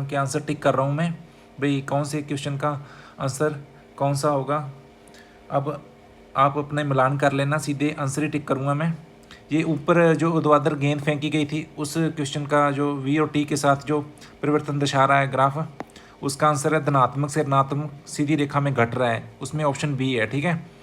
के answer tick कर रहा हूँ मैं भाई कौन से क्वेश्चन का आंसर कौन सा होगा। अब आप अपने मिलान कर लेना, सीधे आंसर ही टिक करूँगा मैं। ये ऊपर जो ऊर्ध्वाधर गेंद फेंकी गई थी उस क्वेश्चन का जो वी और टी के साथ जो परिवर्तन दर्शा रहा है ग्राफ, उसका आंसर है धनात्मक से ऋणात्मक सीधी रेखा में घट रहा है, उसमें ऑप्शन बी है। ठीक है।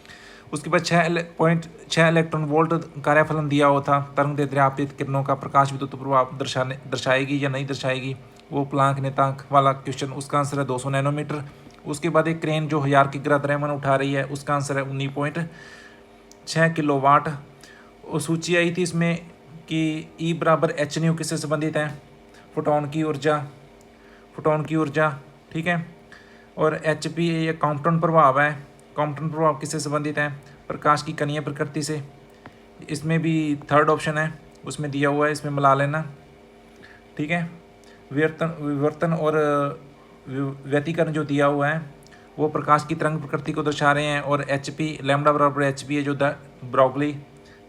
उसके बाद 6.6 इलेक्ट्रॉन वोल्ट कार्यफलन दिया हुआ था। तरंग दैर्ध्य आपतित किरणों का प्रकाश विद्युत प्रभाव दर्शाएगी या नहीं दर्शाएगी, वो प्लांक नियतांक वाला क्वेश्चन, उसका आंसर है 200 नैनोमीटर। उसके बाद एक क्रेन जो 1000 किग्रा द्रव्यमान उठा रही है, उसका आंसर है 19.6 किलोवाट। और सूची आई थी इसमें कि ई बराबर एच न्यू किससे संबंधित है, फोटोन की ऊर्जा। ठीक है। और एच पी ये कॉम्पटन प्रभाव है, कॉम्पटन प्रभाव किससे संबंधित है, प्रकाश की कणीय प्रकृति से। इसमें भी थर्ड ऑप्शन है उसमें दिया हुआ है, इसमें मिला लेना। ठीक है। विवर्तन और व्यतिकरण जो दिया हुआ है वो प्रकाश की तरंग प्रकृति को दर्शा रहे हैं। और एच पी लैम्बडा बराबर एच पी है जो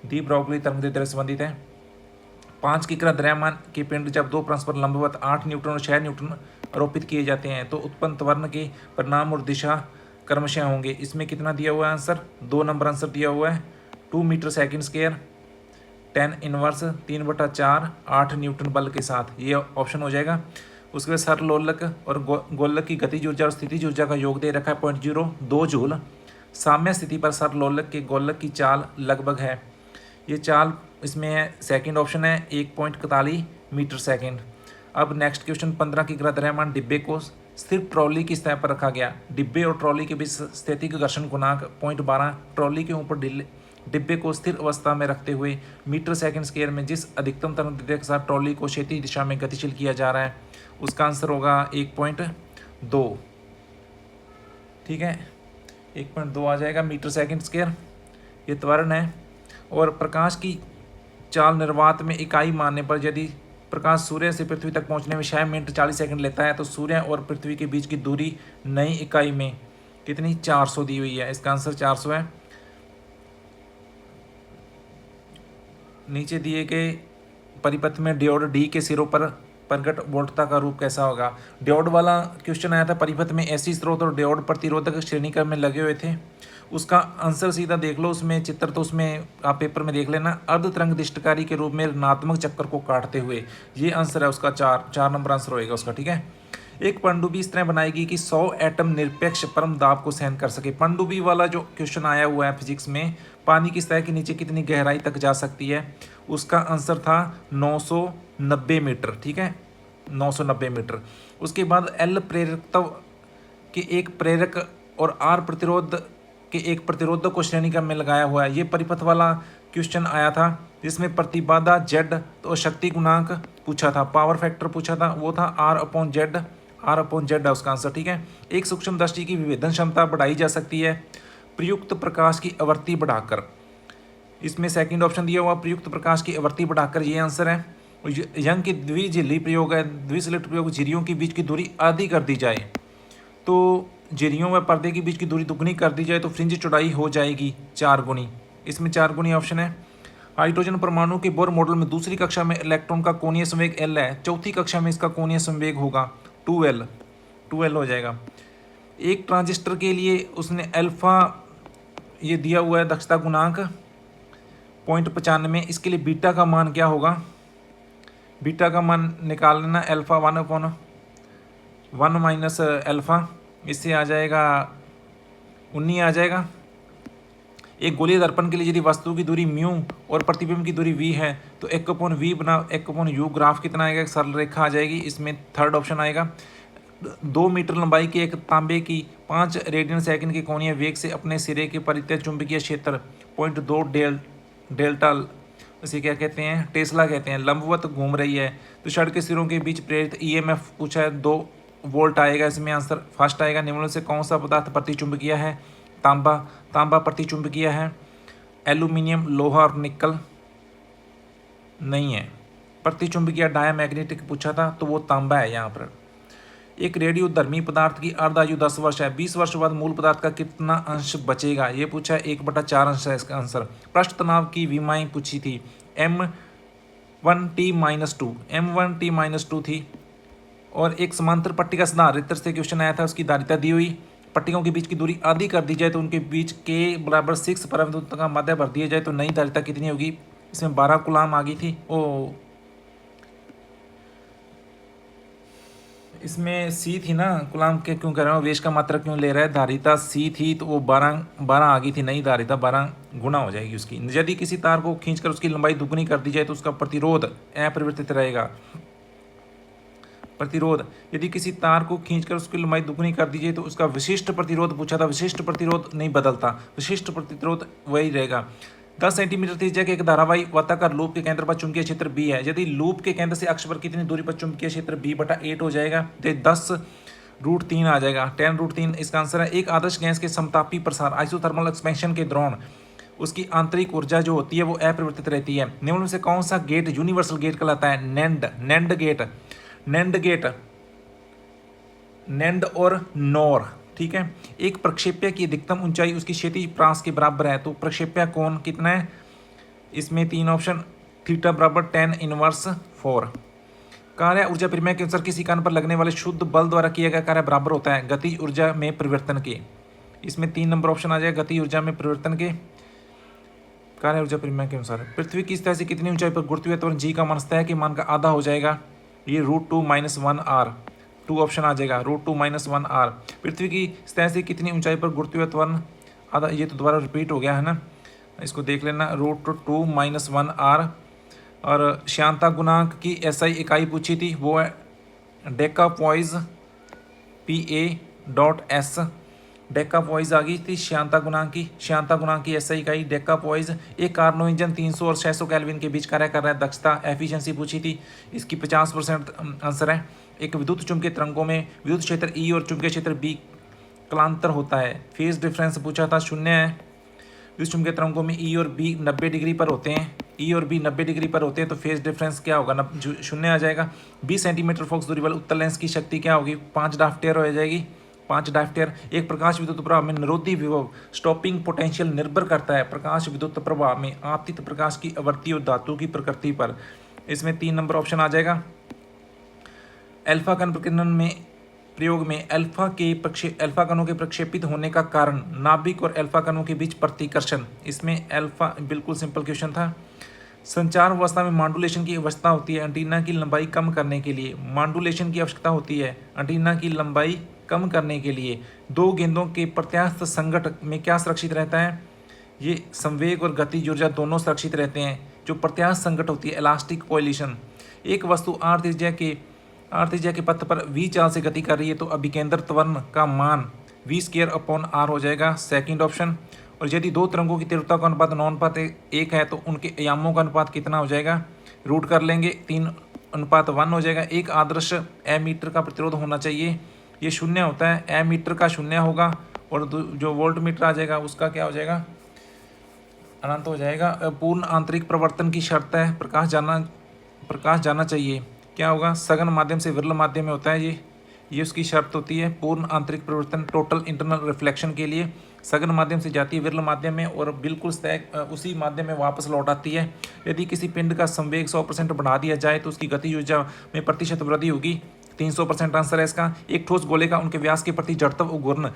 दी ब्रॉगली तरंग दैर्ध्य से संबंधित है। 5 किग्रा द्रव्यमान के पिंड जब दो परस्पर लंबवत 8 न्यूटन और 6 न्यूटन आरोपित किए जाते हैं तो उत्पन्न त्वरण के परिणाम और दिशा क्रमशः होंगे। इसमें कितना दिया हुआ है आंसर, 2 नंबर आंसर दिया हुआ है 2 metre second square 10 inverse 3/4 8 newton बल के साथ, ये ऑप्शन हो जाएगा। उसके बाद सरलोलक और गोलक की गतिज ऊर्जा और स्थितिज ऊर्जा का योग दे रखा है 0.02 जूल। साम्य स्थिति पर सरलोलक के गोलक की चाल लगभग है, ये चाल इसमें है सेकंड ऑप्शन है 1.41 मीटर सेकंड। अब नेक्स्ट क्वेश्चन 15 किग्रा द्रव्यमान डिब्बे को स्थिर ट्रॉली की सतह पर रखा गया। डिब्बे और ट्रॉली के बीच स्थैतिक घर्षण गुणांक 0.12। ट्रॉली के ऊपर डिब्बे को स्थिर अवस्था में रखते हुए मीटर सेकंड स्क्वायर में जिस अधिकतम तरंग दैर्ध्य के साथ ट्रॉली को क्षैतिज दिशा में गतिशील किया जा रहा है, उसका आंसर होगा 1.2। ठीक है, 1.2 आ जाएगा मीटर सेकंड स्क्वायर, ये त्वरण है। और प्रकाश की चाल निर्वात में इकाई मानने पर यदि प्रकाश सूर्य से पृथ्वी तक पहुंचने में 6 मिनट 40 सेकंड लेता है तो सूर्य और पृथ्वी के बीच की दूरी नई इकाई में कितनी, 400 दी हुई है, इसका आंसर 400 है। नीचे दिए गए परिपथ में डियोड डी के सिरों पर प्रकट वोल्टता का रूप कैसा होगा। डियोड वाला क्वेश्चन आया था, परिपथ में ऐसी स्रोत और डियोड प्रतिरोधक श्रेणी क्रम में लगे हुए थे, उसका आंसर सीधा देख लो, उसमें चित्र तो उसमें आप पेपर में देख लेना। अर्ध तरंग दिष्टकारी के रूप में ऋणात्मक चक्कर को काटते हुए, ये आंसर है उसका 4 नंबर आंसर होएगा उसका। ठीक है। एक पनडुब्बी इस तरह बनाएगी कि 100 एटम निरपेक्ष परम दाब को सहन कर सके। पनडुब्बी वाला जो क्वेश्चन आया हुआ है फिजिक्स में, पानी की सतह के नीचे कितनी गहराई तक जा सकती है, उसका आंसर था 990 मीटर। ठीक है, 990 मीटर। उसके बाद एल प्रेरकत्व के एक प्रेरक और आर प्रतिरोध के एक प्रतिरोधक को श्रेणी क्रम में लगाया हुआ है, ये परिपथ वाला क्वेश्चन आया था जिसमें प्रतिबाधा जेड तो शक्ति गुणांक पूछा था, पावर फैक्टर पूछा था, वो था R/Z है उसका आंसर। ठीक है। एक सूक्ष्मदर्शी की विभेदन क्षमता बढ़ाई जा सकती है प्रयुक्त प्रकाश की आवृत्ति बढ़ाकर, इसमें सेकंड ऑप्शन दिया हुआ प्रयुक्त प्रकाश की आवृत्ति बढ़ाकर, ये आंसर है। यंग की द्विझिल्ली प्रयोग है, द्विसलिट प्रयोग, झिरियों के बीच की दूरी आधी कर दी जाए तो झिरियों व पर्दे के बीच की दूरी दुगनी कर दी जाए तो फ्रिंज चौड़ाई हो जाएगी 4 गुनी, इसमें 4 गुनी ऑप्शन है। हाइड्रोजन परमाणु के बोर मॉडल में दूसरी कक्षा में इलेक्ट्रॉन का कोणीय संवेग L है, चौथी कक्षा में इसका कोणीय संवेग होगा 2L हो जाएगा। एक ट्रांजिस्टर के लिए उसने अल्फा ये दिया हुआ है दक्षता गुणांक 0.95, इसके लिए बीटा का मान क्या होगा, बीटा का मान निकाल लेना, अल्फा 1/1 माइनस अल्फा, इससे आ जाएगा 19 आ जाएगा। एक गोलीय दर्पण के लिए यदि वस्तु की दूरी म्यू और प्रतिबिंब की दूरी v है तो 1/v बना 1/u ग्राफ कितना आएगा, एक सरल रेखा आ जाएगी, इसमें थर्ड ऑप्शन आएगा। 2 मीटर लंबाई के एक तांबे की 5 रेडियन सेकंड के कोणीय वेग से अपने सिरे के परितः चुंबकीय क्षेत्र 0.2 डेल्टा, इसे क्या कहते हैं, टेस्ला कहते हैं, लंबवत घूम रही है तो छड़ के सिरों के बीच प्रेरित EMF पूछा है 2 वोल्ट आएगा, इसमें आंसर फर्स्ट आएगा। निम्नलिखित से कौन सा पदार्थ प्रतिचुंबकीय है, तांबा प्रतिचुंबकीय है, एल्यूमिनियम, लोहा और निकल नहीं है। प्रतिचुंबकीय डायमैग्नेटिक पूछा था तो वो तांबा है यहाँ पर। एक रेडियोधर्मी पदार्थ की अर्धायु 10 वर्ष है, 20 वर्ष बाद मूल पदार्थ का कितना अंश बचेगा, ये पूछा है 1/4 अंश है इसका आंसर। पृष्ठ तनाव की विमाएं पूछी थी, M1T-2 थी और एक समांतर पट्टिका सिद्धांत से क्वेश्चन आया था, उसकी धारिता दी हुई, पट्टिकाओं के बीच की दूरी आधी कर दी जाए तो उनके बीच के बराबर 6 परविद्युत का माध्य भर दिया जाए तो नई धारिता कितनी होगी। इसमें 12 कूलाम आ गई थी। इसमें सी थी ना, कूलाम के क्यों कह रहा हूँ, वेश का मात्रा क्यों ले रहा है, धारिता सी थी तो वो 12 आ गई थी, नई धारिता 12 गुना हो जाएगी उसकी। यदि किसी तार को खींचकर उसकी लंबाई दुगनी कर दी जाए तो उसका प्रतिरोध अपरिवर्तित रहेगा। प्रतिरोध, यदि किसी तार को खींचकर उसकी लंबाई दुगनी कर दी जाए तो उसका विशिष्ट प्रतिरोध पूछा था, विशिष्ट प्रतिरोध नहीं बदलता, विशिष्ट प्रतिरोध वही रहेगा। 10 सेंटीमीटर त्रिज्या के एक धारावाही वृत्ताकार लूप के केंद्र पर चुंबकीय क्षेत्र B है। यदि लूप के केंद्र से अक्ष पर कितनी दूरी पर चुंबकीय क्षेत्र B/8 हो जाएगा, तो 10√3 आ जाएगा, 10√3 इसका आंसर है। एक आदर्श गैस के समतापी प्रसार आइसोथर्मल एक्सपेंशन के दौरान उसकी आंतरिक ऊर्जा जो होती है वो अपरिवर्तित रहती है। निम्न में से कौन सा गेट यूनिवर्सल गेट कहलाता है। नैंड और नोर, ठीक है। एक प्रक्षेप्य की अधिकतम ऊंचाई उसकी क्षैतिज परास के बराबर है, तो प्रक्षेप्य कोण कितना है। इसमें 3 ऑप्शन, थीटा बराबर tan−4। कार्य ऊर्जा परिमेय के अनुसार किसी कण पर लगने वाले शुद्ध बल द्वारा किया गया कार्य बराबर होता है गति ऊर्जा में परिवर्तन के। इसमें 3 नंबर ऑप्शन आ जाएगा, गति ऊर्जा में परिवर्तन के कार्य ऊर्जा परिमेय के अनुसार। पृथ्वी की सतह से कितनी ऊंचाई पर गुरुत्वीय त्वरण जी का मान सतह के मान का आधा हो जाएगा, ये √2−1r, 2 ऑप्शन आ जाएगा, √2−1r। पृथ्वी की सतह से कितनी ऊंचाई पर गुरुत्वीय त्वरण आधा, ये तो दोबारा रिपीट हो गया है ना, इसको देख लेना, √2−1r। और श्यानता गुणांक की एसआई इकाई पूछी थी, वो है डेकापॉइज PA.S। डेकापॉइज आ गई थी श्यानता गुणांक की एसआई इकाई डेकापॉइज। एक कार्नो इंजन 300 और 600 केल्विन के बीच कार्य कर रहा है, दक्षता एफिशिएंसी पूछी थी, इसकी 50% आंसर है। एक विद्युत चुंबकीय तरंगों में विद्युत क्षेत्र E और चुंबकीय क्षेत्र B कलांतर होता है। फेज डिफरेंस पूछा था, 0 है। विद्युत चुंबकीय तरंगों में E और B 90 डिग्री पर होते हैं, तो फेज डिफरेंस क्या होगा, 0 आ जाएगा। 20 सेंटीमीटर फोकस दूरी वाले उत्तल लेंस की शक्ति क्या होगी, 5 डाफ्टेयर हो जाएगी, 5 डाफ्टेयर। एक प्रकाश विद्युत प्रवाह में निरोधी विभव स्टॉपिंग पोटेंशियल निर्भर करता है प्रकाश विद्युत प्रवाह में आपतित प्रकाश की आवृत्ति और धातु की प्रकृति पर। इसमें 3 नंबर ऑप्शन आ जाएगा। अल्फा कण प्रकीर्णन में प्रयोग में अल्फा कणों के प्रक्षेपित होने का कारण नाभिक और अल्फा कणों के बीच प्रतिकर्षण। इसमें अल्फा बिल्कुल सिंपल क्वेश्चन था। संचार अवस्था में मॉड्यूलेशन की अवस्था होती है एंटीना की लंबाई कम करने के लिए, मॉड्यूलेशन की आवश्यकता होती है एंटीना की लंबाई कम करने के लिए। दो गेंदों के प्रत्यास्थ संघट में क्या सुरक्षित रहता है, ये संवेग और गति ऊर्जा दोनों सुरक्षित रहते हैं। जो प्रत्यास्थ संघट होती है इलास्टिक कोएलिशन। एक वस्तु r त्रिज्या के पथ पर v चाल से गति कर रही है तो अभिकेंद्र त्वरण का मान v²/r हो जाएगा, सेकंड ऑप्शन। और यदि दो तरंगों की तीव्रता का अनुपात 9:1 है तो उनके आयामों का अनुपात कितना हो जाएगा, रूट कर लेंगे, 3:1 हो जाएगा। एक आदर्श एमीटर का प्रतिरोध होना चाहिए, ये 0 होता है, एमीटर का 0 होगा और जो वोल्ट मीटर आ जाएगा उसका क्या हो जाएगा, अनंत हो जाएगा। पूर्ण आंतरिक प्रवर्तन की शर्त है प्रकाश जाना चाहिए, क्या होगा, सघन माध्यम से विरल माध्यम में होता है, ये उसकी शर्त होती है। पूर्ण आंतरिक परिवर्तन टोटल इंटरनल रिफ्लेक्शन के लिए सघन माध्यम से जाती है विरल माध्यम में और बिल्कुल उसी माध्यम में वापस लौट आती है। यदि किसी पिंड का संवेग 100% बढ़ा दिया जाए तो उसकी गति ऊर्जा में प्रतिशत वृद्धि होगी, 300% आंसर है इसका। एक ठोस गोले का उनके व्यास के प्रति जड़त्व उगुर्ण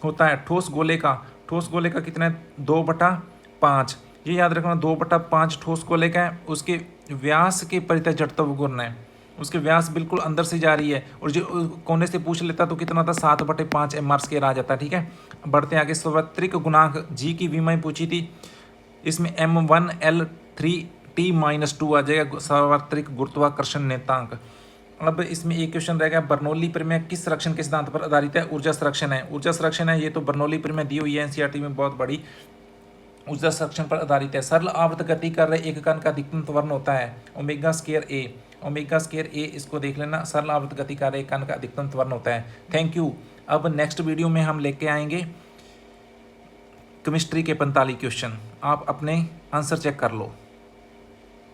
होता है। ठोस गोले का कितना है, 2/5। ये याद रखना, 2/5 ठोस गोले का है, उसके व्यास के प्रति जड़त्व उगुर्ण है, उसके व्यास बिल्कुल अंदर से जा रही है। और जो कोने से पूछ लेता तो कितना था, 7/5 mr² आ जाता है, ठीक है। बढ़ते आगे, सार्वत्रिक गुणांक जी की विमाएँ पूछी थी, इसमें m1L3T-2 आ जाएगा सार्वत्रिक गुरुत्वाकर्षण नेतांक। अब इसमें एक क्वेश्चन रहेगा, बर्नौली प्रमेय किस संरक्षण के सिद्धांत पर आधारित है, ऊर्जा संरक्षण है। ये तो बर्नौली प्रमेय दी हुई है एनसीईआरटी में, बहुत बड़ी, ऊर्जा संरक्षण पर आधारित है। सरल आवर्त गति कर रहे एक कण का अधिकतम त्वरण होता है ओमेगा²a, इसको देख लेना, सरल आवर्त गति कर रहे एक कण का अधिकतम त्वरण होता है। Thank you. अब नेक्स्ट वीडियो में हम लेके आएंगे केमिस्ट्री के 45 क्वेश्चन, आप अपने आंसर चेक कर लो।